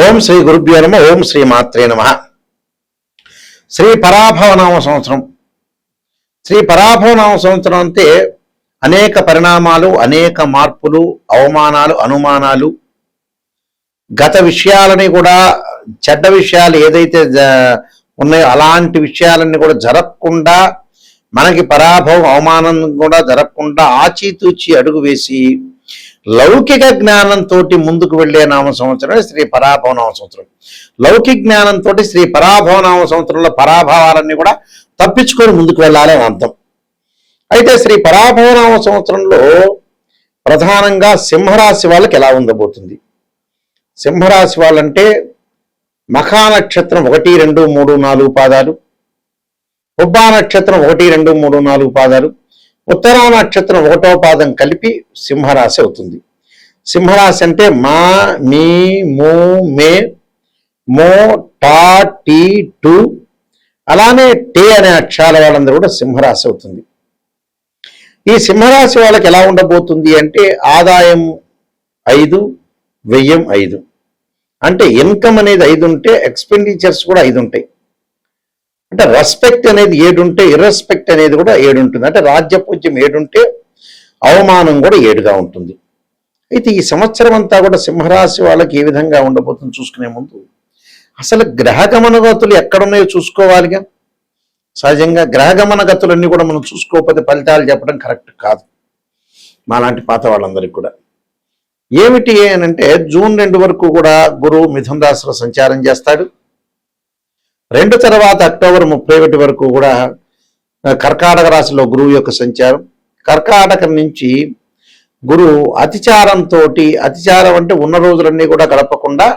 ఓం శ్రీ గురుభ్యో నమ. ఓం శ్రీ మాత్రే నమ. శ్రీ పరాభవనామ సంవత్సరం. శ్రీ పరాభవనామ సంవత్సరం అంటే అనేక పరిణామాలు, అనేక మార్పులు, అవమానాలు, అనుమానాలు, గత విషయాలని కూడా, చెడ్డ విషయాలు ఏదైతే ఉన్నాయో అలాంటి విషయాలన్నీ కూడా జరగకుండా, మనకి పరాభవం, అవమానం కూడా జరగకుండా ఆచితూచి అడుగు వేసి లౌకిక జ్ఞానంతో ముందుకు వెళ్లే నామ సంవత్సరం శ్రీ పరాభవనామ సంవత్సరం. లౌకిక జ్ఞానంతో శ్రీ పరాభవనామ సంవత్సరంలో పరాభవాలన్నీ కూడా తప్పించుకొని ముందుకు వెళ్ళాలి అని అర్థం. అయితే శ్రీ పరాభవనామ సంవత్సరంలో ప్రధానంగా సింహరాశి వాళ్ళకి ఎలా ఉండబోతుంది? సింహరాశి వాళ్ళంటే మఖా నక్షత్రం 1, 2, 3, 4 పాదాలు, పుబ్బా నక్షత్రం 1, 2, 3, 4 పాదాలు, ఉత్తరా నక్షత్రం 1వ పాదం కలిపి సింహరాశి అవుతుంది. సింహరాశి అంటే మా, మీ, మూ, మే, మో, టా, టీ, టు, అలానే టే అనే అక్షరాల వాళ్ళందరూ కూడా సింహరాశి అవుతుంది. ఈ సింహరాశి వాళ్ళకి ఎలా ఉండబోతుంది అంటే ఆదాయం 5, వ్యయం 5. అంటే ఇన్కమ్ అనేది 5 ఉంటే ఎక్స్పెండిచర్స్ కూడా 5 ఉంటాయి. అంటే రెస్పెక్ట్ అనేది 7 ఉంటే ఇర్రెస్పెక్ట్ అనేది కూడా 7 ఉంటుంది. అంటే రాజ్యపూజ్యం 7 ఉంటే అవమానం కూడా 7గా ఉంటుంది. అయితే ఈ సంవత్సరం అంతా కూడా సింహరాశి వాళ్ళకి ఏ విధంగా ఉండబోతుంది చూసుకునే ముందు అసలు గ్రహగమన గతులు ఎక్కడున్నాయో చూసుకోవాలిగా. సహజంగా గ్రహగమన గతులన్నీ కూడా మనం చూసుకోకపోతే ఫలితాలు చెప్పడం కరెక్ట్ కాదు మాలాంటి పాత వాళ్ళందరికీ కూడా. ఏమిటి అనంటే జూన్ 2 వరకు కూడా గురువు మిథున రాశిలో సంచారం చేస్తాడు. 2 తర్వాత అక్టోబర్ 31 వరకు కూడా కర్కాటక రాశిలో గురువు యొక్క సంచారం. కర్కాటకం నుంచి గురువు అతిచారంతో, అతిచారం అంటే ఉన్న రోజులన్నీ కూడా గడపకుండా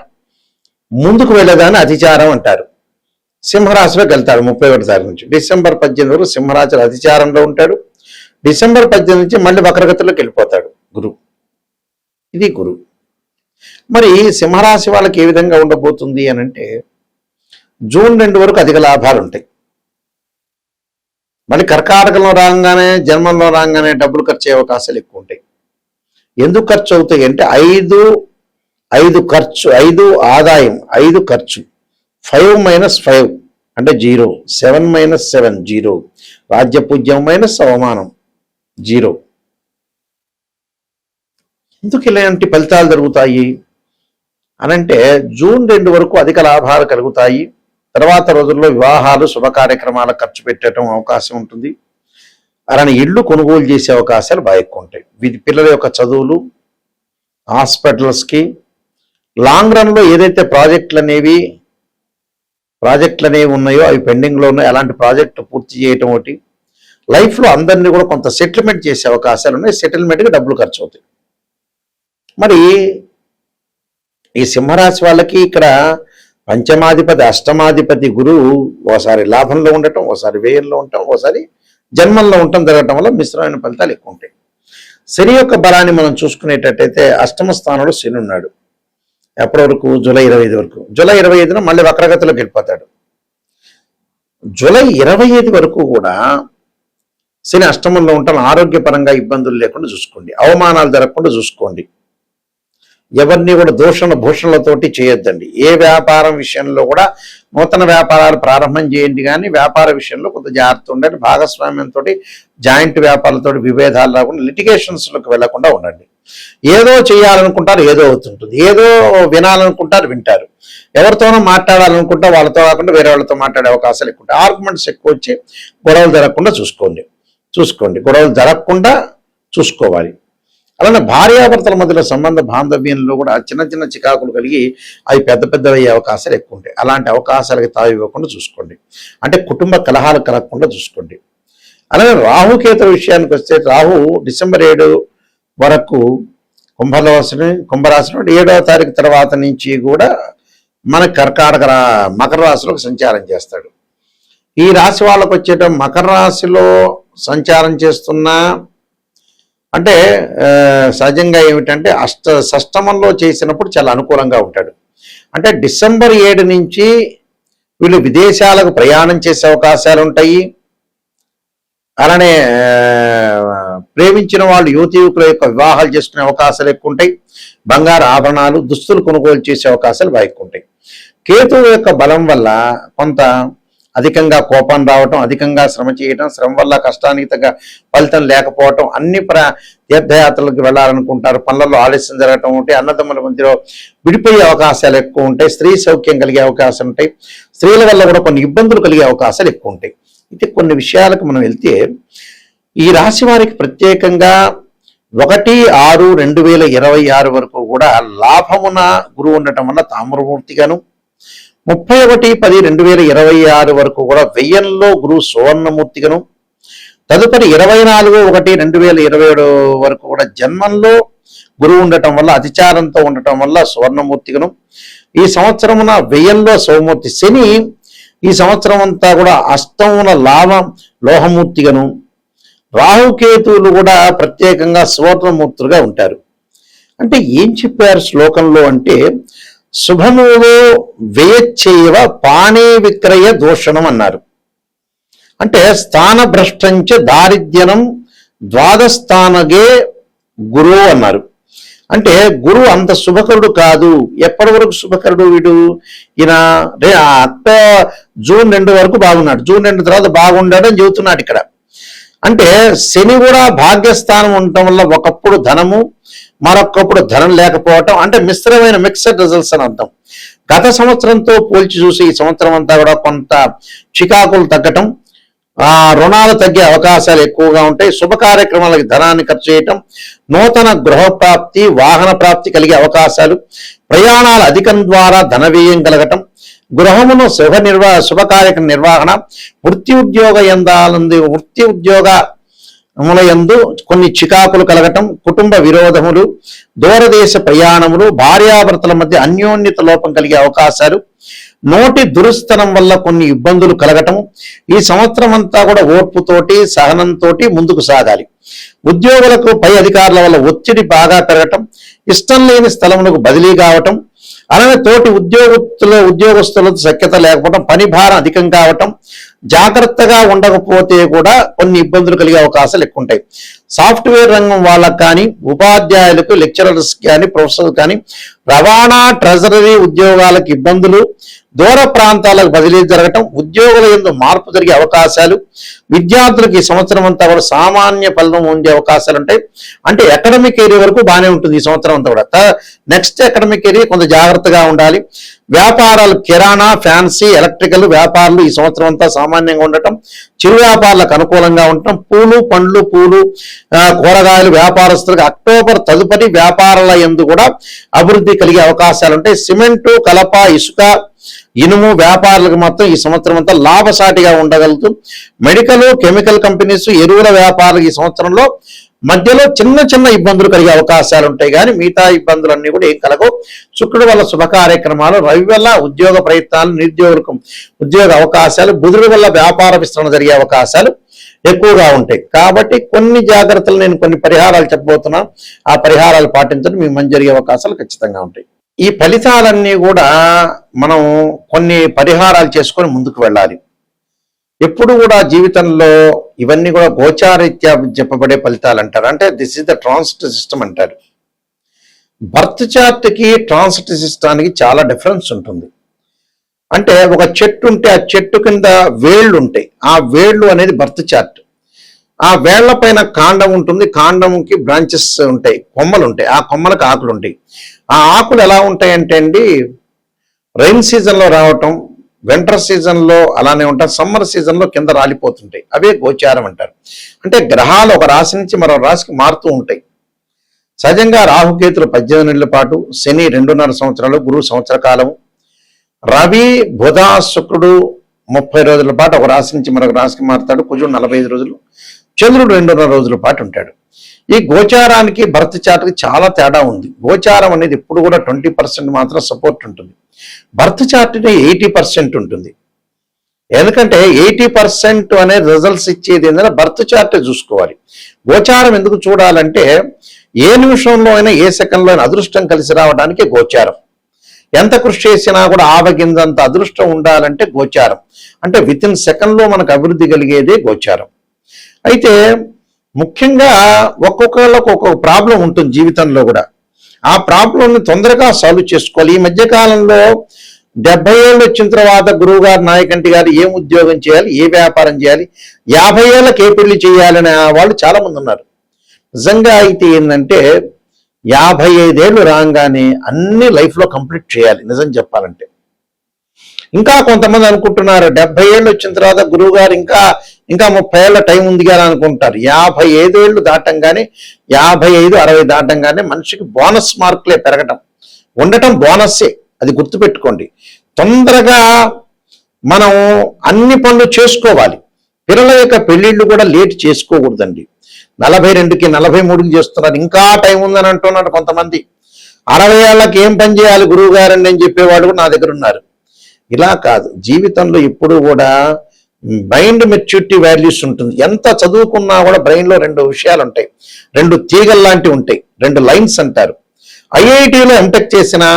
ముందుకు వెళ్ళేదాన్ని అతిచారం అంటారు. సింహరాశిలోకి వెళ్తాడు 31 తారీఖు నుంచి. డిసెంబర్ 18 వరకు సింహరాశిలో అతిచారంలో ఉంటాడు. డిసెంబర్ 18 నుంచి మళ్ళీ వక్రగతిలోకి వెళ్ళిపోతాడు గురువు. ఇది గురువు. మరి సింహరాశి వాళ్ళకి ఏ విధంగా ఉండబోతుంది అనంటే జూన్ 2 వరకు అధిక లాభాలు ఉంటాయి. మళ్ళీ కర్కాటకంలో రాగానే, జన్మంలో రాగానే డబ్బులు ఖర్చు అయ్యే అవకాశాలు ఎక్కువ ఉంటాయి. ఎందుకు ఖర్చు అవుతాయి అంటే 5 ఖర్చు, 5 ఆదాయం, 5 ఖర్చు, 5 - 5 అంటే 0, 7 - 7 0, రాజ్యపూజ్యం మైనస్ అవమానం 0. ఎందుకు ఇలాంటి ఫలితాలు జరుగుతాయి అనంటే జూన్ 2 వరకు అధిక లాభాలు కలుగుతాయి. తర్వాత రోజుల్లో వివాహాలు, శుభ కార్యక్రమాల ఖర్చు పెట్టడం అవకాశం ఉంటుంది. అలానే ఇళ్ళు కొనుగోలు చేసే అవకాశాలు బాగా ఎక్కువ ఉంటాయి. పిల్లల యొక్క చదువులు, హాస్పిటల్స్కి, లాంగ్ రన్లో ఏదైతే ప్రాజెక్టులు అనేవి ఉన్నాయో అవి పెండింగ్లో ఉన్నాయి. అలాంటి ప్రాజెక్టు పూర్తి చేయటం ఒకటి. లైఫ్లో అందరినీ కూడా కొంత సెటిల్మెంట్ చేసే అవకాశాలు ఉన్నాయి. సెటిల్మెంట్కి డబ్బులు ఖర్చు అవుతాయి. మరి ఈ సింహరాశి వాళ్ళకి ఇక్కడ పంచమాధిపతి, అష్టమాధిపతి గురువు ఓసారి లాభంలో ఉండటం, ఓసారి వ్యయంలో ఉండటం, ఓసారి జన్మంలో ఉండటం జరగటం వల్ల మిశ్రమైన ఫలితాలు ఎక్కువ ఉంటాయి. శని యొక్క బలాన్ని మనం చూసుకునేటట్టయితే అష్టమ స్థానంలో శని ఉన్నాడు. ఎప్పటి వరకు? జూలై 25 వరకు. జూలై 25న మళ్ళీ వక్రగతిలోకి వెళ్ళిపోతాడు. జూలై 25 వరకు కూడా శని అష్టమంలో ఉంటాను. ఆరోగ్యపరంగా ఇబ్బందులు లేకుండా చూసుకోండి, అవమానాలు జరగకుండా చూసుకోండి. ఎవరిని కూడా దూషణ భూషణలతోటి చేయొద్దండి. ఏ వ్యాపారం విషయంలో కూడా నూతన వ్యాపారాలు ప్రారంభం చేయండి, కానీ వ్యాపార విషయంలో కొంత జాగ్రత్త ఉండండి. భాగస్వామ్యంతో, జాయింట్ వ్యాపారాలతో విభేదాలు రాకుండా, లిటిగేషన్స్లోకి వెళ్లకుండా ఉండండి. ఏదో చేయాలనుకుంటారు, ఏదో అవుతుంటుంది. ఏదో వినాలనుకుంటారు, వింటారు. ఎవరితోనో మాట్లాడాలనుకుంటే వాళ్ళతో కాకుండా వేరే వాళ్ళతో మాట్లాడే అవకాశాలు ఎక్కువ ఉంటాయి. ఆర్గ్యుమెంట్స్ ఎక్కువ వచ్చి గొడవలు జరగకుండా చూసుకోండి. గొడవలు జరగకుండా చూసుకోవాలి. అలానే భార్యాభర్తల మధ్యలో సంబంధ బాంధవ్యంలో కూడా చిన్న చిన్న చికాకులు కలిగి అవి పెద్ద అయ్యే అవకాశాలు ఎక్కువ ఉంటాయి. అలాంటి అవకాశాలకి తావి ఇవ్వకుండా చూసుకోండి. అంటే కుటుంబ కలహాలు కలగకుండా చూసుకోండి. అలానే రాహుకేతు విషయానికి వస్తే రాహు డిసెంబర్ 7 వరకు కుంభరాశి 7వ తారీఖు తర్వాత నుంచి కూడా మన మకర రాశిలోకి సంచారం చేస్తాడు. ఈ రాశి వాళ్ళకు వచ్చేట మకర రాశిలో సంచారం చేస్తున్నా అంటే సహజంగా ఏమిటంటే షష్టమంలో చేసినప్పుడు చాలా అనుకూలంగా ఉంటాడు. అంటే డిసెంబర్ 7 నుంచి వీళ్ళు విదేశాలకు ప్రయాణం చేసే అవకాశాలు ఉంటాయి. అలానే ప్రేమించిన వాళ్ళు యువకుల యొక్క వివాహాలు చేసుకునే అవకాశాలు ఎక్కువ ఉంటాయి. బంగారు ఆభరణాలు దుస్తులు కొనుగోలు చేసే అవకాశాలు బాగా ఎక్కువ ఉంటాయి. కేతువు యొక్క బలం వల్ల కొంత అధికంగా కోపం రావటం, అధికంగా శ్రమ చేయటం, శ్రమ వల్ల కష్టానికి తగ్గ ఫలితం లేకపోవటం, అన్ని తీర్థయాత్రలకు వెళ్ళాలనుకుంటారు, పనులలో ఆలస్యం జరగటం ఉంటాయి, అన్నదమ్ముల మధ్యలో విడిపోయే అవకాశాలు ఎక్కువ ఉంటాయి, స్త్రీ సౌఖ్యం కలిగే అవకాశం ఉంటాయి, స్త్రీల వల్ల కూడా కొన్ని ఇబ్బందులు కలిగే అవకాశాలు ఎక్కువ ఉంటాయి. అయితే కొన్ని విషయాలకు మనం వెళ్తే ఈ రాశి వారికి ప్రత్యేకంగా 1/6/2026 వరకు కూడా లాభమున గురువు ఉండటం వల్ల తామ్రమూర్తిగాను, 31/10/2026 వరకు కూడా వ్యయంలో గురువు సువర్ణమూర్తిగాను, తదుపరి 24/1/2027 వరకు కూడా జన్మంలో గురువు ఉండటం వల్ల అతిచారంతో ఉండటం వల్ల సువర్ణమూర్తిగాను, ఈ సంవత్సరమున వ్యయంలో సౌమూర్తి శని ఈ సంవత్సరం అంతా కూడా అష్టమున లోహమూర్తిగాను, రాహుకేతువులు కూడా ప్రత్యేకంగా సువర్ణమూర్తులుగా ఉంటారు. అంటే ఏం చెప్పారు శ్లోకంలో అంటే శుభములో వ్యయచ్చేవ పాణే విక్రయ దూషణం అన్నారు. అంటే స్థానభ్రష్టంచ దారిద్ర్యం ద్వాదస్థానగే గురువు అన్నారు. అంటే గురువు అంత శుభకరుడు కాదు. ఎప్పటి వరకు శుభకరుడు వీడు? ఈయన జూన్ 2 వరకు బాగున్నాడు, జూన్ 2 తర్వాత బాగుండాడు అని చెబుతున్నాడు ఇక్కడ. అంటే శని కూడా భాగ్యస్థానం ఉండటం వల్ల ఒకప్పుడు ధనము, మరొకప్పుడు ధనం లేకపోవటం, అంటే మిశ్రమైన మిక్సడ్ రిజల్ట్స్ అని అర్థం. గత సంవత్సరంతో పోల్చి చూసి ఈ సంవత్సరం అంతా కూడా కొంత చికాకులు తగ్గటం, రుణాలు తగ్గే అవకాశాలు ఎక్కువగా ఉంటాయి, శుభ కార్యక్రమాలకి ధనాన్ని ఖర్చు చేయటం, నూతన గృహ ప్రాప్తి, వాహన ప్రాప్తి కలిగే అవకాశాలు, ప్రయాణాల అధికం ద్వారా ధన వ్యయం కలగటం, గృహమును శుభ కార్యక్రమ నిర్వహణ, వృత్తి ఉద్యోగముల యందు కొన్ని చికాకులు కలగటం, కుటుంబ విరోధములు, దూరదేశ ప్రయాణములు, భార్యాభర్తల మధ్య అన్యోన్యత లోపం కలిగే అవకాశాలు, నోటి దురుస్తనం వల్ల కొన్ని ఇబ్బందులు కలగటం. ఈ సంవత్సరం అంతా కూడా ఓర్పుతోటి సహనంతో ముందుకు సాగాలి. ఉద్యోగులకు పై అధికారుల వల్ల ఒత్తిడి బాగా పెరగటం, ఇష్టం లేని స్థలములకు బదిలీ కావటం, అలానే తోటి ఉద్యోగస్తులతో సఖ్యత లేకపోవడం, పని భారం అధికం కావటం, జాగ్రత్తగా ఉండకపోతే కూడా కొన్ని ఇబ్బందులు కలిగే అవకాశాలు ఎక్కువ ఉంటాయి. సాఫ్ట్వేర్ రంగం వాళ్ళకు కానీ, ఉపాధ్యాయులకు, లెక్చరర్స్ కానీ, ప్రొఫెసర్స్ కానీ, రవాణా ట్రెజరీ ఉద్యోగాలకు ఇబ్బందులు, దూర ప్రాంతాలకు బదిలీ జరగటం, ఉద్యోగుల యందు మార్పు జరిగే అవకాశాలు, విద్యార్థులకు ఈ సంవత్సరం అంతా కూడా సామాన్య ఫలితం ఉండే అవకాశాలు ఉంటాయి. అంటే అకాడమిక్ ఏరియా వరకు బాగానే ఉంటుంది ఈ సంవత్సరం అంతా కూడా. నెక్స్ట్ అకాడమిక్ ఏరియా కొంత జాగ్రత్తగా ఉండాలి. వ్యాపారాలు కిరాణా, ఫ్యాన్సీ, ఎలక్ట్రికల్ వ్యాపారాలు ఈ సంవత్సరం అంతా సామాన్యంగా ఉండటం, చిరు వ్యాపారాలకు అనుకూలంగా ఉండటం, పూలు కూరగాయలు వ్యాపారస్తులకు అక్టోబర్ తదుపరి వ్యాపారాల యందు కూడా అభివృద్ధి కలిగే అవకాశాలు ఉంటాయి. సిమెంటు, కలప, ఇసుక, ఇనుము వ్యాపారులకు మాత్రం ఈ సంవత్సరం అంతా లాభసాటిగా ఉండగలుగుతూ, మెడికల్, కెమికల్ కంపెనీస్, ఎరువుల వ్యాపారులకు ఈ సంవత్సరంలో మధ్యలో చిన్న చిన్న ఇబ్బందులు కలిగే అవకాశాలు ఉంటాయి, కానీ మిగతా ఇబ్బందులన్నీ కూడా ఏం కలగవు. శుక్రుడు వల్ల శుభ కార్యక్రమాలు, రవి వల్ల ఉద్యోగ ప్రయత్నాలు, నిరుద్యోగులకు ఉద్యోగ అవకాశాలు, బుధుడి వల్ల వ్యాపార విస్తరణ జరిగే అవకాశాలు ఎక్కువగా ఉంటాయి. కాబట్టి కొన్ని జాగ్రత్తలు, నేను కొన్ని పరిహారాలు చెప్పబోతున్నాను. ఆ పరిహారాలు పాటించడం మీకు మంచి జరిగే అవకాశాలు ఖచ్చితంగా ఉంటాయి. ఈ ఫలితాలన్నీ కూడా మనం కొన్ని పరిహారాలు చేసుకొని ముందుకు వెళ్ళాలి. ఎప్పుడు కూడా జీవితంలో ఇవన్నీ కూడా గోచారీత్యా చెప్పబడే ఫలితాలు అంటారు. అంటే this is the transit system అంటారు. బర్త్ చార్ట్కి ట్రాన్సిట్ సిస్టానికి చాలా డిఫరెన్స్ ఉంటుంది. అంటే ఒక చెట్టు ఉంటే ఆ చెట్టు కింద వేళ్ళు ఉంటాయి, ఆ వేళ్ళు అనేది బర్త్ చార్ట్. ఆ వేళ్ల పైన కాండం ఉంటుంది, కాండంకి బ్రాంచెస్ ఉంటాయి, కొమ్మలు ఉంటాయి, ఆ కొమ్మలకు ఆకులు ఉంటాయి. ఆ ఆకులు ఎలా ఉంటాయంటే అండి, రైన్ సీజన్లో రావటం, వింటర్ సీజన్లో అలానే ఉంటాయి, సమ్మర్ సీజన్లో కింద రాలిపోతుంటాయి. అవే గోచారం అంటారు. అంటే గ్రహాలు ఒక రాశి నుంచి మరో రాశికి మారుతూ ఉంటాయి. సహజంగా రాహుకేతులు 18 నెలల పాటు, శని 2.5 సంవత్సరాలు, గురువు సంవత్సర కాలము, రవి, బుధ, శుక్రుడు 30 రోజుల పాటు ఒక రాశి నుంచి మరొక రాశికి మారుతాడు, కుజుడు 45 రోజులు, చంద్రుడు 2.5 రోజుల పాటు ఉంటాడు. ఈ గోచారానికి భర్త చార్ట్కి చాలా తేడా ఉంది. గోచారం అనేది ఎప్పుడు కూడా 20% మాత్రం సపోర్ట్ ఉంటుంది, భర్త చార్ట్ 80% ఉంటుంది. ఎందుకంటే 80% అనే రిజల్ట్స్ ఇచ్చేది ఏంటంటే భర్త చార్ట్ చూసుకోవాలి. గోచారం ఎందుకు చూడాలంటే ఏ నిమిషంలో అయినా, ఏ సెకండ్లో అయినా అదృష్టం కలిసి రావడానికి గోచారం. ఎంత కృషి చేసినా కూడా ఆవగింజంత అదృష్టం ఉండాలంటే గోచారం. అంటే విత్ ఇన్ సెకండ్లో మనకు అభివృద్ధి కలిగేదే గోచారం. అయితే ముఖ్యంగా ఒక్కొక్కళ్ళకు ఒక్కొక్క ప్రాబ్లం ఉంటుంది జీవితంలో కూడా. ఆ ప్రాబ్లంని తొందరగా సాల్వ్ చేసుకోవాలి. ఈ మధ్యకాలంలో 70 ఏళ్ళు వచ్చిన తర్వాత గురువు గారు, నాయకంటి గారు ఏం ఉద్యోగం చేయాలి, ఏ వ్యాపారం చేయాలి, 50 ఏళ్ళకి ఏ పెళ్లి చేయాలనే వాళ్ళు చాలా మంది ఉన్నారు. నిజంగా అయితే ఏంటంటే 55 ఏళ్ళు రాగానే అన్ని లైఫ్లో కంప్లీట్ చేయాలి నిజం చెప్పాలంటే. ఇంకా కొంతమంది అనుకుంటున్నారు 70 ఏళ్ళు వచ్చిన తర్వాత గురువు గారు ఇంకా 30 ఏళ్ళ టైం ఉంది కదా అనుకుంటారు. 55 ఏళ్ళు దాటంగానే, 55, 60 దాటంగానే మనిషికి బోనస్ మార్కులే పెరగటం ఉండటం బోనస్సే, అది గుర్తుపెట్టుకోండి. తొందరగా మనం అన్ని పనులు చేసుకోవాలి. పిల్లల యొక్క పెళ్లిళ్ళు కూడా లేట్ చేసుకోకూడదండి. 42కి 43కి చేస్తున్నారు, ఇంకా టైం ఉందని అంటున్నారు కొంతమంది. 60 ఏళ్ళకి ఏం పని చేయాలి గురువు గారండి అని చెప్పేవాళ్ళు కూడా నా దగ్గర ఉన్నారు. ఇలా కాదు, జీవితంలో ఎప్పుడు కూడా మైండ్ మెచ్యూరిటీ వాల్యూస్ ఉంటుంది. ఎంత చదువుకున్నా కూడా బ్రెయిన్లో 2 విషయాలు ఉంటాయి, 2 తీగలు లాంటివి ఉంటాయి, 2 లైన్స్ అంటారు. ఐఐటిలో ఎంటెక్ చేసినా,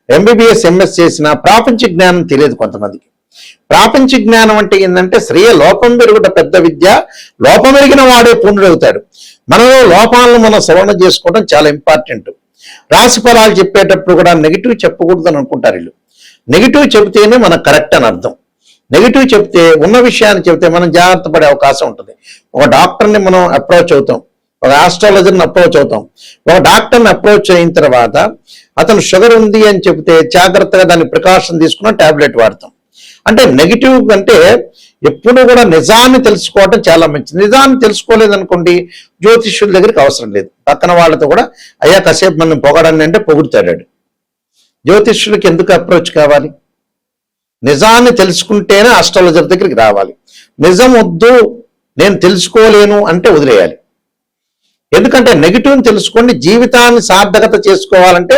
ఎంబీబీఎస్ ఎంఎస్ చేసినా ప్రాపంచ జ్ఞానం తెలియదు కొంతమందికి. ప్రాపంచ జ్ఞానం అంటే ఏంటంటే శ్రేయ లోపం పెరుగుట పెద్ద విద్య, లోపం పెరిగిన వాడే పూర్ణుడవుతాడు. మనలో లోపాలను మనం సవరణ చేసుకోవడం చాలా ఇంపార్టెంట్. రాశి ఫలాలు చెప్పేటప్పుడు కూడా నెగిటివ్ చెప్పకూడదు అని అనుకుంటారు వీళ్ళు. నెగిటివ్ చెబితేనే మనకు కరెక్ట్ అని అర్థం. నెగిటివ్ చెప్తే, ఉన్న విషయాన్ని చెబితే మనం జాగ్రత్త పడే అవకాశం ఉంటుంది. ఒక డాక్టర్ని మనం అప్రోచ్ అవుతాం, ఒక ఆస్ట్రాలజర్ని అప్రోచ్ అవుతాం. ఒక డాక్టర్ని అప్రోచ్ అయిన తర్వాత అతను షుగర్ ఉంది అని చెబితే జాగ్రత్తగా దాన్ని ప్రికాషన్ తీసుకున్న టాబ్లెట్ వాడతాం. అంటే నెగిటివ్ అంటే ఎప్పుడు కూడా నిజాన్ని తెలుసుకోవటం చాలా మంచిది. నిజాన్ని తెలుసుకోలేదనుకోండి, జ్యోతిష్యుల దగ్గరికి అవసరం లేదు. పక్కన వాళ్ళతో కూడా అయ్యా కాసేపు మనం పొగడండి అంటే పొగుడుతాడు. జ్యోతిష్యులకి ఎందుకు అప్రోచ్ కావాలి? నిజాన్ని తెలుసుకుంటేనే ఆస్ట్రాలజర్ దగ్గరికి రావాలి. నిజం వద్దు, నేను తెలుసుకోలేను అంటే వదిలేయాలి. ఎందుకంటే నెగిటివ్ని తెలుసుకోండి. జీవితాన్ని సార్థకత చేసుకోవాలంటే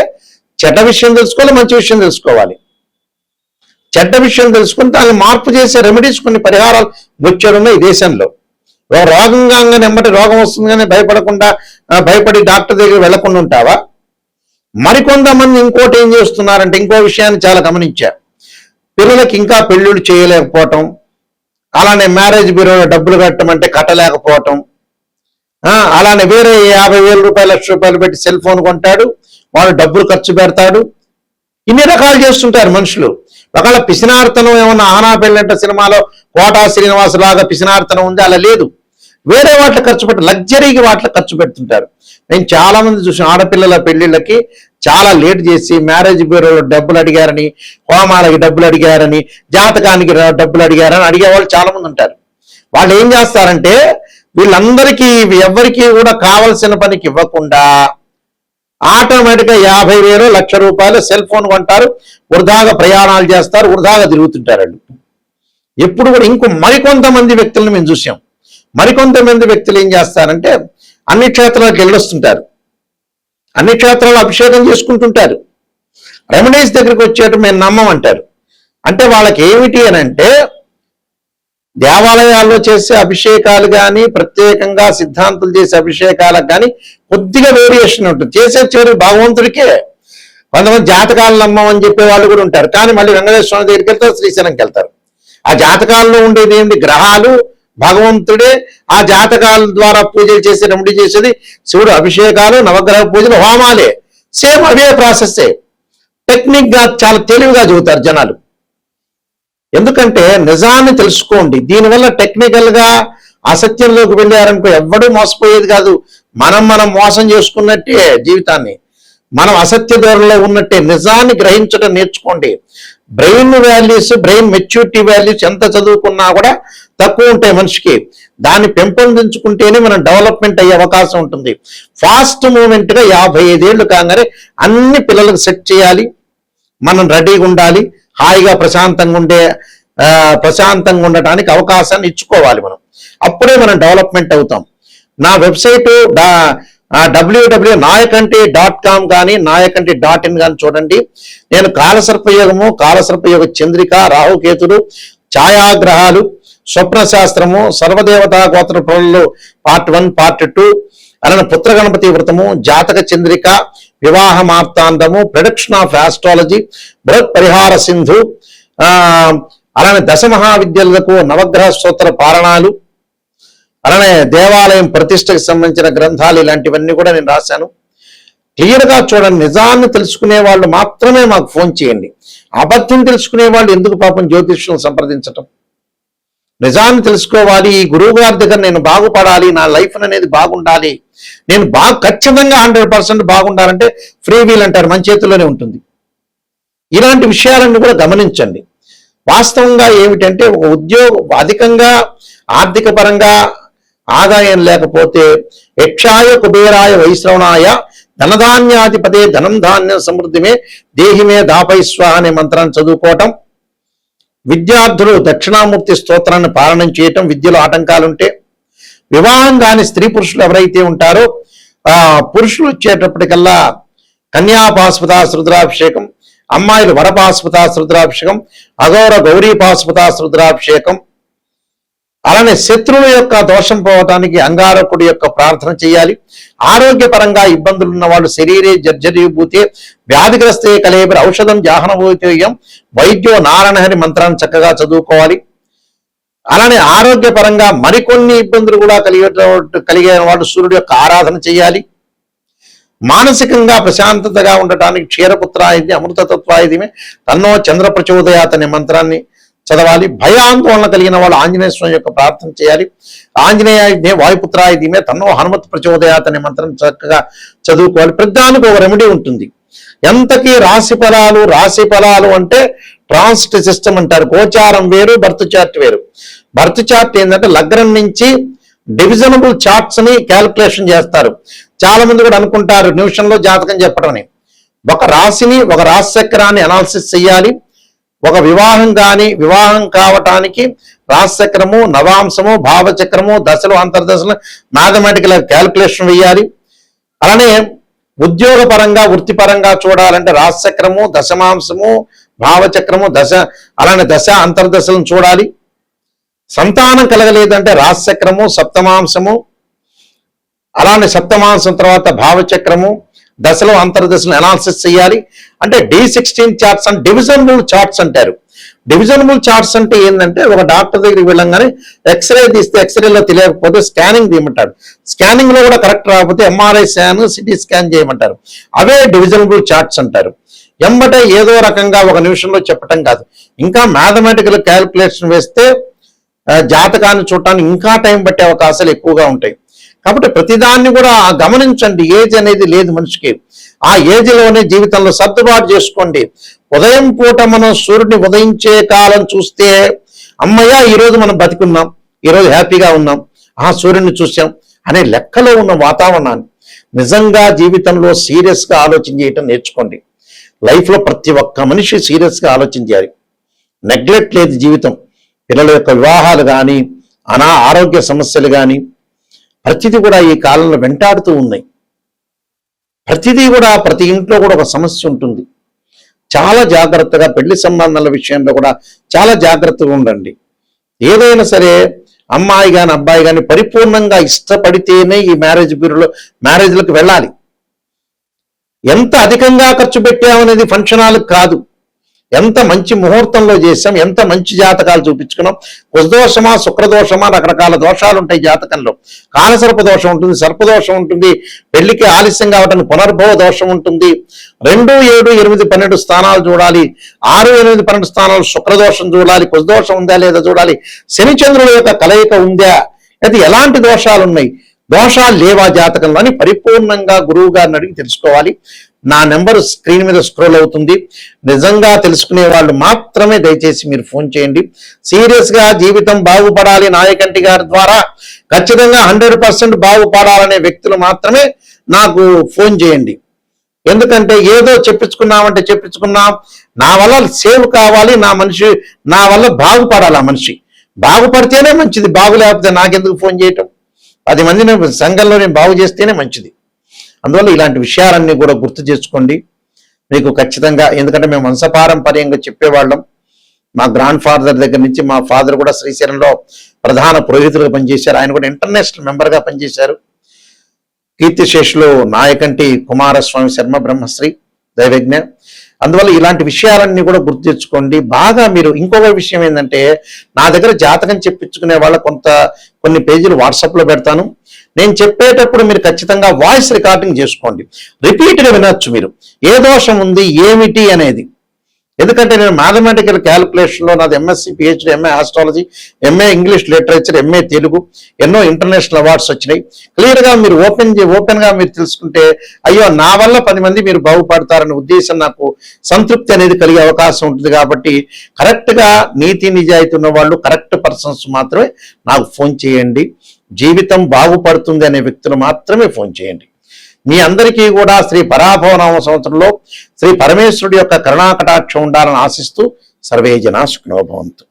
చెడ్డ విషయం తెలుసుకోవాలి, మంచి విషయం తెలుసుకోవాలి. చెడ్డ విషయం తెలుసుకుని దాన్ని మార్పు చేసే రెమెడీస్, కొన్ని పరిహారాలు వచ్చాడున్నాయి ఈ దేశంలో. రోగం కాగానే ఎమ్మటి రోగం వస్తుంది కానీ భయపడి డాక్టర్ దగ్గర వెళ్లకుండా ఉంటావా? మరికొంతమంది ఇంకోటి ఏం చేస్తున్నారంటే, ఇంకో విషయాన్ని చాలా గమనించారు. పిల్లలకి ఇంకా పెళ్ళిళ్ళు చేయలేకపోవటం, అలానే మ్యారేజ్ బ్యూరోలో డబ్బులు కట్టమంటే కట్టలేకపోవటం, అలానే వేరే 50,000 రూపాయలు, 1,00,000 రూపాయలు పెట్టి సెల్ ఫోన్ కొంటాడు, వాడు డబ్బులు ఖర్చు పెడతాడు. ఇన్ని రకాలు చేస్తుంటారు మనుషులు. ఒకవేళ పిసినార్తనం ఏమన్నా ఆనా పెళ్ళంట సినిమాలో కోటా శ్రీనివాస్ లాగా పిసినార్తనం ఉంది, అలా లేదు. వేరే వాటికి ఖర్చు పెట్టి, లగ్జరీకి వాటికి ఖర్చు పెడుతుంటారు. నేను చాలా మంది చూసిన ఆడపిల్లల పెళ్లిళ్ళకి చాలా లేట్ చేసి మ్యారేజ్ బ్యూరోలో డబ్బులు అడిగారని, హోమాలకి డబ్బులు అడిగారని, జాతకానికి డబ్బులు అడిగారని అడిగేవాళ్ళు చాలా మంది ఉంటారు. వాళ్ళు ఏం చేస్తారంటే, వీళ్ళందరికీ ఎవరికి కూడా కావలసిన పనికి ఇవ్వకుండా ఆటోమేటిక్గా 50,000, 1,00,000 రూపాయలు సెల్ ఫోన్ కొంటారు, వృధాగా ప్రయాణాలు చేస్తారు, వృధాగా తిరుగుతుంటారు వాళ్ళు. ఎప్పుడు కూడా మరికొంతమంది వ్యక్తులను మేము చూసాం. మరికొంతమంది వ్యక్తులు ఏం చేస్తారంటే, అన్ని క్షేత్రాలకు వెళ్ళొస్తుంటారు, అన్ని క్షేత్రాలు అభిషేకం చేసుకుంటుంటారు. రెమెడీస్ దగ్గరికి వచ్చేట మేము నమ్మమంటారు. అంటే వాళ్ళకి ఏమిటి అని అంటే, దేవాలయాల్లో చేసే అభిషేకాలు కానీ, ప్రత్యేకంగా సిద్ధాంతులు చేసే అభిషేకాలకు కానీ కొద్దిగా వేరియేషన్ ఉంటుంది. చేసే చివరి భగవంతుడికే. కొంతమంది జాతకాలు నమ్మమని చెప్పే వాళ్ళు కూడా ఉంటారు, కానీ మళ్ళీ వెంకటేశ్వర స్వామి దగ్గరికి వెళ్తారు, శ్రీశైలంకి వెళ్తారు. ఆ జాతకాల్లో ఉండేది ఏంటి? గ్రహాలు, భగవంతుడే. ఆ జాతకాల ద్వారా పూజలు చేసి రెమెడీ చేసేది శివుడు, అభిషేకాలు, నవగ్రహ పూజలు, హోమాలే. సేమ్ అవే ప్రాసెస్సే. టెక్నిక్గా చాలా తెలివిగా చెబుతారు జనాలు. ఎందుకంటే నిజాన్ని తెలుసుకోండి. దీనివల్ల టెక్నికల్గా అసత్యంలోకి వెళ్ళారనుకో ఎవ్వడూ మోసపోయేది కాదు. మనం మోసం చేసుకున్నట్టే జీవితాన్ని. మనం అసత్య ధోరణిలో ఉన్నట్టే. నిజాన్ని గ్రహించడం నేర్చుకోండి. Brain values, brain maturity values ఎంత చదువుకున్నా కూడా తక్కువ ఉంటాయి మనిషికి. దాన్ని పెంపొందించుకుంటేనే మనం డెవలప్మెంట్ అయ్యే అవకాశం ఉంటుంది. ఫాస్ట్ మూమెంట్గా 55 ఏళ్ళు కాగానే అన్ని పిల్లలకు సెట్ చేయాలి. మనం రెడీగా ఉండాలి. హాయిగా ప్రశాంతంగా ఉండటానికి అవకాశాన్ని ఇచ్చుకోవాలి మనం. అప్పుడే మనం డెవలప్మెంట్ అవుతాం. నా వెబ్సైటు www.nayakanti.com కానీ nayakanti.in కానీ చూడండి. నేను కాలసర్పయోగము, కాలసర్పయోగ చంద్రిక, రాహుకేతుడు, ఛాయాగ్రహాలు, స్వప్న శాస్త్రము, సర్వదేవతా గోత్ర ఫలాలు పార్ట్ 1, పార్ట్ 2, అలానే పుత్ర గణపతి వ్రతము, జాతక చంద్రిక, వివాహ మార్తాండము, ప్రొడక్షన్ ఆఫ్ ఆస్ట్రాలజీ, బృహత్ పరిహార సింధు, అలానే 10 మహావిద్యలకు నవగ్రహ స్తోత్ర పారణాలు, అలానే దేవాలయం ప్రతిష్టకు సంబంధించిన గ్రంథాలు ఇలాంటివన్నీ కూడా నేను రాశాను. క్లియర్గా చూడండి. నిజాన్ని తెలుసుకునే వాళ్ళు మాత్రమే మాకు ఫోన్ చేయండి. అబద్ధం తెలుసుకునే వాళ్ళు ఎందుకు పాపం జ్యోతిష్యం సంప్రదించటం? నిజాన్ని తెలుసుకోవాలి. ఈ గురువు గారి దగ్గర నేను బాగుపడాలి, నా లైఫ్ అనేది బాగుండాలి, నేను ఖచ్చితంగా 100% బాగుండాలంటే ఫ్రీ వీల్ అంటారు, మన చేతిలోనే ఉంటుంది. ఇలాంటి విషయాలను కూడా గమనించండి. వాస్తవంగా ఏమిటంటే ఒక ఉద్యోగం అధికంగా ఆర్థిక పరంగా ఆదాయం లేకపోతే యక్షాయ కుబేరాయ వైశ్రవణాయ ధనధాన్యాధిపతే ధనం ధాన్యం సమృద్ధిమే దేహిమే దాపైస్వ అనే మంత్రాన్ని చదువుకోవటం, విద్యార్థులు దక్షిణామూర్తి స్తోత్రాన్ని పాలనం చేయటం, విద్యలో ఆటంకాలుంటే, వివాహం కాని స్త్రీ పురుషులు ఎవరైతే ఉంటారో పురుషులు వచ్చేటప్పటికల్లా కన్యాపాస్పదాస్ రుద్రాభిషేకం, అమ్మాయిలు వరపాస్పదాస్ రుద్రాభిషేకం, అఘోర గౌరీపాస్పదాస్ రుద్రాభిషేకం, అలానే శత్రువు యొక్క దోషం పోవటానికి అంగారకుడి యొక్క ప్రార్థన చేయాలి. ఆరోగ్యపరంగా ఇబ్బందులు ఉన్న వాళ్ళు శరీరే జర్జరీభూతే వ్యాధిగ్రస్తే కలేబరి ఔషధం జాహనభూతేయం వైద్యో నారాయణహరి మంత్రాన్ని చక్కగా చదువుకోవాలి. అలానే ఆరోగ్యపరంగా మరికొన్ని ఇబ్బందులు కూడా కలిగే వాళ్ళు సూర్యుడు యొక్క ఆరాధన చేయాలి. మానసికంగా ప్రశాంతతగా ఉండటానికి క్షీరపుత్రాయుధి అమృతతత్వాయుధిమే తన్నో చంద్ర ప్రచోదయాత్ అనే మంత్రాన్ని చదవాలి. భయాందోళన కలిగిన వాళ్ళు ఆంజనేయ స్వామి యొక్క ప్రార్థన చేయాలి. ఆంజనేయ వాయుపుత్రాయుధిమే తన్నో హనుమత్ ప్రచోదయాత్ అనే మంత్రం చక్కగా చదువుకోవాలి. ప్రతిదానికి ఒక రెమెడీ ఉంటుంది. ఎంతకీ రాశి ఫలాలు అంటే ట్రాన్సిట్ సిస్టమ్ అంటారు. గోచారం వేరు, బర్త్ చార్ట్ వేరు. బర్త్ చార్ట్ ఏంటంటే లగ్నం నుంచి డివిజనబుల్ చార్ట్స్ ని క్యాలిక్యులేషన్ చేస్తారు. చాలా మంది కూడా అనుకుంటారు నిమిషంలో జాతకం చెప్పడం అని. ఒక రాశిని, ఒక రాశి చక్రాన్ని అనాలిసిస్ చేయాలి. ఒక వివాహం కావటానికి రాశిచక్రము, నవాంశము, భావచక్రము, దశలు, అంతర్దశలు మ్యాథమెటికల్ క్యాలిక్యులేషన్ వేయాలి. అలానే ఉద్యోగపరంగా వృత్తిపరంగా చూడాలంటే రాశిచక్రము, దశమాంశము, భావచక్రము, అలానే దశ అంతర్దశలను చూడాలి. సంతానం కలగలేదంటే రాశిచక్రము, సప్తమాంశము, అలానే సప్తమాంశం తర్వాత భావచక్రము, దశలో అంతర్దశలు అనాలిసిస్ చేయాలి. అంటే D16 చార్ట్స్ అండ్ డివిజనబుల్ చార్ట్స్ అంటారు. డివిజనబుల్ చార్ట్స్ అంటే ఏంటంటే ఒక డాక్టర్ దగ్గరికి వెళ్ళంగానే ఎక్స్రే తీస్తే ఎక్స్రేలో తెలియకపోతే స్కానింగ్ తీయమంటాడు. స్కానింగ్ లో కూడా కరెక్ట్ రాకపోతే MRI స్కాన్, సిటీ స్కాన్ చేయమంటారు. అవే డివిజనబుల్ చార్ట్స్ అంటారు. ఎంబటే ఏదో రకంగా ఒక నిమిషంలో చెప్పటం కాదు. ఇంకా మ్యాథమెటికల్ క్యాలిక్యులేషన్ వేస్తే జాతకాన్ని చూడటానికి ఇంకా టైం పట్టే అవకాశాలు ఎక్కువగా ఉంటాయి. కాబట్టి ప్రతిదాన్ని కూడా గమనించండి. ఏజ్ అనేది లేదు మనిషికి. ఆ ఏజ్లోనే జీవితంలో సర్దుబాటు చేసుకోండి. ఉదయం పూట మనం సూర్యుడిని ఉదయించే కాలం చూస్తే అమ్మయ్య ఈరోజు మనం బతికున్నాం, ఈరోజు హ్యాపీగా ఉన్నాం, సూర్యుడిని చూసాం అనే లెక్కలో ఉన్న వాతావరణాన్ని నిజంగా జీవితంలో సీరియస్గా ఆలోచన చేయటం నేర్చుకోండి. లైఫ్లో ప్రతి ఒక్క మనిషి సీరియస్గా ఆలోచన చేయాలి. నెగ్లెక్ట్ లేదు జీవితం. పిల్లల యొక్క వివాహాలు కానీ, ఆరోగ్య సమస్యలు కానీ ప్రతిదీ కూడా ఈ కాలంలో వెంటాడుతూ ఉన్నాయి. ప్రతిదీ కూడా ప్రతి ఇంట్లో కూడా ఒక సమస్య ఉంటుంది. చాలా జాగ్రత్తగా పెళ్లి సంబంధాల విషయంలో కూడా చాలా జాగ్రత్తగా ఉండండి. ఏదైనా సరే అమ్మాయి కానీ అబ్బాయి కానీ పరిపూర్ణంగా ఇష్టపడితేనే ఈ మ్యారేజ్లకు వెళ్ళాలి. ఎంత అధికంగా ఖర్చు పెట్టామనేది ఫంక్షన్ హాల్ కాదు. ఎంత మంచి ముహూర్తంలో చేసాం, ఎంత మంచి జాతకాలు చూపించుకున్నాం. కుశదోషమా, శుక్రదోషమా, రకరకాల దోషాలు ఉంటాయి జాతకంలో. కాలసర్ప దోషం ఉంటుంది, సర్పదోషం ఉంటుంది, పెళ్లికి ఆలస్యం కావటానికి పునర్భవ దోషం ఉంటుంది. 2, 7, 8, 12 స్థానాలు చూడాలి. 6, 8, 12 స్థానాలు శుక్రదోషం చూడాలి. కుశదోషం ఉందా లేదా చూడాలి. శని చంద్రుల యొక్క కలయిక ఉందా, అయితే ఎలాంటి దోషాలు ఉన్నాయి, దోషాలు లేవా జాతకంలో అని పరిపూర్ణంగా గురువు గారిని అడిగి తెలుసుకోవాలి. నా నెంబర్ స్క్రీన్ మీద స్క్రోల్ అవుతుంది. నిజంగా తెలుసుకునే వాళ్ళు మాత్రమే దయచేసి మీరు ఫోన్ చేయండి. సీరియస్గా జీవితం బాగుపడాలి నాయకంటి గారి ద్వారా ఖచ్చితంగా 100% బాగుపడాలనే వ్యక్తులు మాత్రమే నాకు ఫోన్ చేయండి. ఎందుకంటే ఏదో చెప్పించుకున్నాం, నా వల్ల సేవ్ కావాలి, నా వల్ల బాగుపడాలి. ఆ మనిషి బాగుపడితేనే మంచిది, బాగులేకపోతే నాకెందుకు ఫోన్ చేయటం? 10 మందిని సంఘంలో నేను బాగు చేస్తేనే మంచిది. అందువల్ల ఇలాంటి విషయాలన్నీ కూడా గుర్తు చేసుకోండి. మీకు ఖచ్చితంగా, ఎందుకంటే మేము వంశపారంపర్యంగా చెప్పేవాళ్ళం. మా గ్రాండ్ ఫాదర్ దగ్గర నుంచి, మా ఫాదర్ కూడా శ్రీశైలంలో ప్రధాన పురోహితులుగా పనిచేశారు. ఆయన కూడా ఇంటర్నేషనల్ మెంబర్గా పనిచేశారు. కీర్తిశేషులు నాయకంటి కుమారస్వామి శర్మ బ్రహ్మశ్రీ దైవజ్ఞ. అందువల్ల ఇలాంటి విషయాలన్నీ కూడా గుర్తు తెచ్చుకోండి. బాగా మీరు ఇంకొక విషయం ఏంటంటే, నా దగ్గర జాతకం చెప్పించుకునే వాళ్ళ కొన్ని పేజీలు వాట్సాప్లో పెడతాను. నేను చెప్పేటప్పుడు మీరు ఖచ్చితంగా వాయిస్ రికార్డింగ్ చేసుకోండి, రిపీట్గా వినొచ్చు మీరు ఏ దోషం ఉంది ఏమిటి అనేది. ఎందుకంటే నేను మ్యాథమెటికల్ క్యాలిక్యులేషన్లో నాది MSc, PhD, MA astrology, MA English literature, MA Telugu, ఎన్నో ఇంటర్నేషనల్ అవార్డ్స్ వచ్చినాయి. క్లియర్గా మీరు ఓపెన్గా మీరు తెలుసుకుంటే, అయ్యో నా వల్ల 10 మంది మీరు బాగుపడతారనే ఉద్దేశం, నాకు సంతృప్తి అనేది కలిగే అవకాశం ఉంటుంది. కాబట్టి కరెక్ట్గా నీతి నిజాయితీ ఉన్న వాళ్ళు, కరెక్ట్ పర్సన్స్ మాత్రమే నాకు ఫోన్ చేయండి. జీవితం బాగుపడుతుంది అనే వ్యక్తులు మాత్రమే ఫోన్ చేయండి. మీ అందరికీ కూడా శ్రీ పరాభవనామ సంవత్సరంలో శ్రీ పరమేశ్వరుడి యొక్క కరుణాకటాక్షం ఉండాలని ఆశిస్తూ సర్వే జనా సుఖినో భవంతు.